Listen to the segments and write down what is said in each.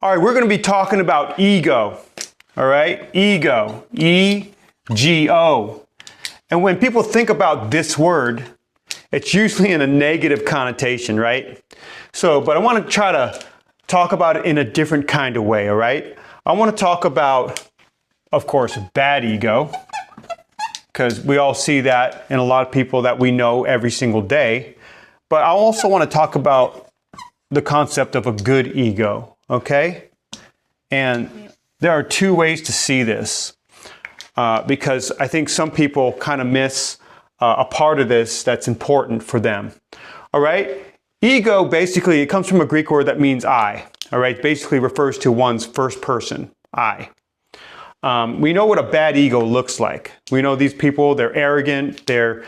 All right, we're going to be talking about ego. All right, ego, E-G-O. And when people think about this word, it's usually in a negative connotation, right? But I want to try to talk about it in a different kind of way, all right? I want to talk about, of course, bad ego, because we all see that in a lot of people that we know every single day. But I also want to talk about the concept of a good ego, okay? And there are two ways to see this, because I think some people kind of miss a part of this that's important for them. All right? Ego, basically, it comes from a Greek word that means I. All right? Basically refers to one's first person, I. We know what a bad ego looks like. We know these people, they're arrogant, they're,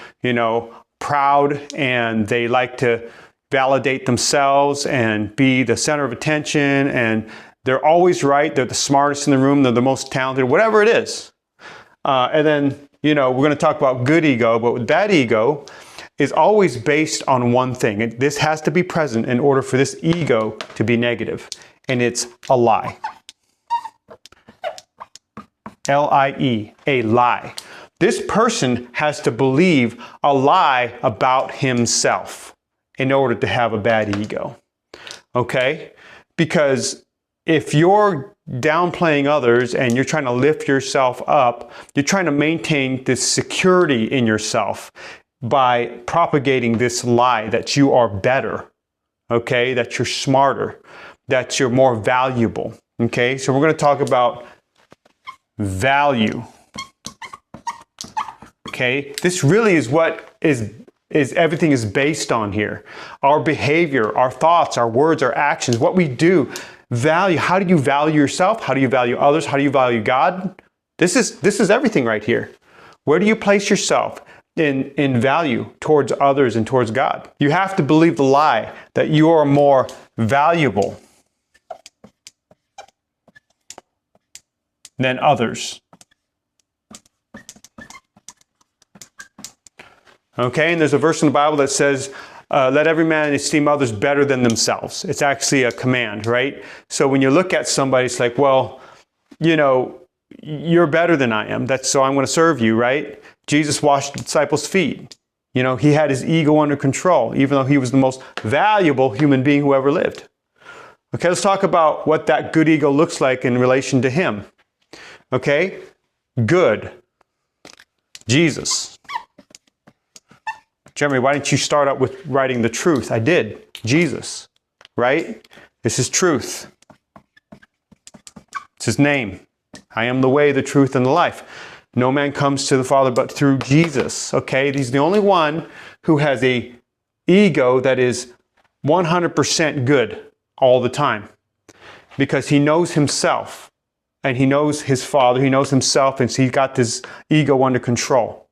proud, and they like to validate themselves and be the center of attention, and they're always right, they're the smartest in the room, they're the most talented, whatever it is. And then, we're going to talk about good ego, but that ego is always based on one thing. This has to be present in order for this ego to be negative, and it's a lie. L-I-E, a lie. This person has to believe a lie about himself in order to have a bad ego. Okay? Because if you're downplaying others and you're trying to lift yourself up, you're trying to maintain this security in yourself by propagating this lie that you are better, okay? That you're smarter, that you're more valuable, okay? So we're going to talk about value, okay? This really is what is everything is based on here. Our behavior, our thoughts, our words, our actions, what we do. Value. How do you value yourself? How do you value others? How do you value God? This is everything right here. Where do you place yourself in value towards others and towards God? You have to believe the lie that you are more valuable than others. Okay, and there's a verse in the Bible that says, let every man esteem others better than themselves. It's actually a command, right? So when you look at somebody, it's like, well, you're better than I am. So I'm going to serve you, right? Jesus washed the disciples' feet. He had his ego under control, even though he was the most valuable human being who ever lived. Okay, let's talk about what that good ego looks like in relation to him. Okay, good. Jesus. Jeremy, why didn't you start out with writing the truth? I did. Jesus, right? This is truth. It's his name. I am the way, the truth, and the life. No man comes to the Father but through Jesus, okay? He's the only one who has a ego that is 100% good all the time, because he knows himself, and he knows his Father, he knows himself, and so he's got this ego under control.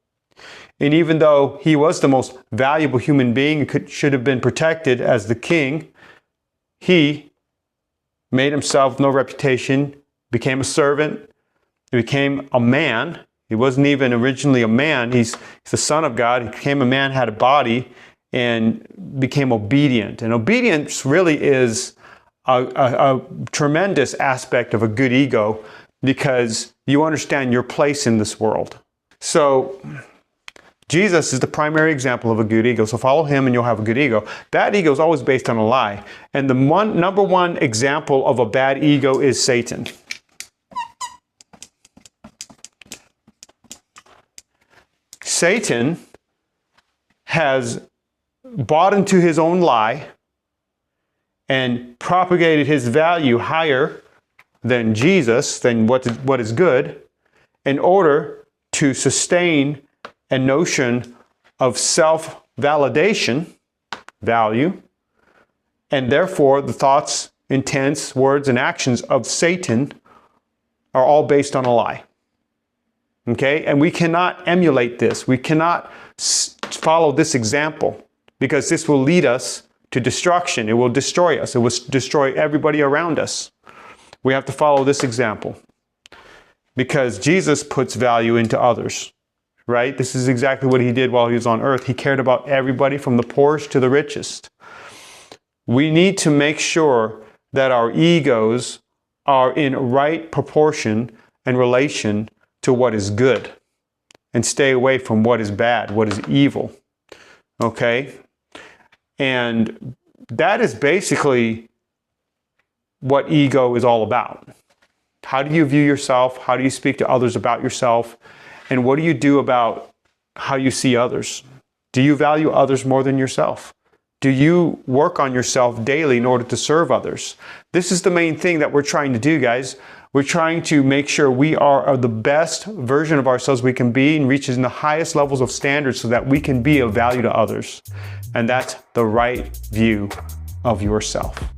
And even though he was the most valuable human being, should have been protected as the king, he made himself no reputation, became a servant, he became a man. He wasn't even originally a man. He's the Son of God. He became a man, had a body, and became obedient. And obedience really is a tremendous aspect of a good ego, because you understand your place in this world. So Jesus is the primary example of a good ego. So follow him and you'll have a good ego. Bad ego is always based on a lie. And the number one example of a bad ego is Satan. Satan has bought into his own lie and propagated his value higher than Jesus, than what is good, in order to sustain a notion of self-validation, value, and therefore the thoughts, intents, words, and actions of Satan are all based on a lie. Okay? And we cannot emulate this. We cannot follow this example, because this will lead us to destruction. It will destroy us. It will destroy everybody around us. We have to follow this example, because Jesus puts value into others. Right? This is exactly what he did while he was on earth. He cared about everybody from the poorest to the richest. We need to make sure that our egos are in right proportion and relation to what is good, and stay away from what is bad, what is evil. Okay? And that is basically what ego is all about. How do you view yourself? How do you speak to others about yourself? And what do you do about how you see others? Do you value others more than yourself? Do you work on yourself daily in order to serve others? This is the main thing that we're trying to do, guys. We're trying to make sure we are the best version of ourselves we can be and reaches in the highest levels of standards so that we can be of value to others. And that's the right view of yourself.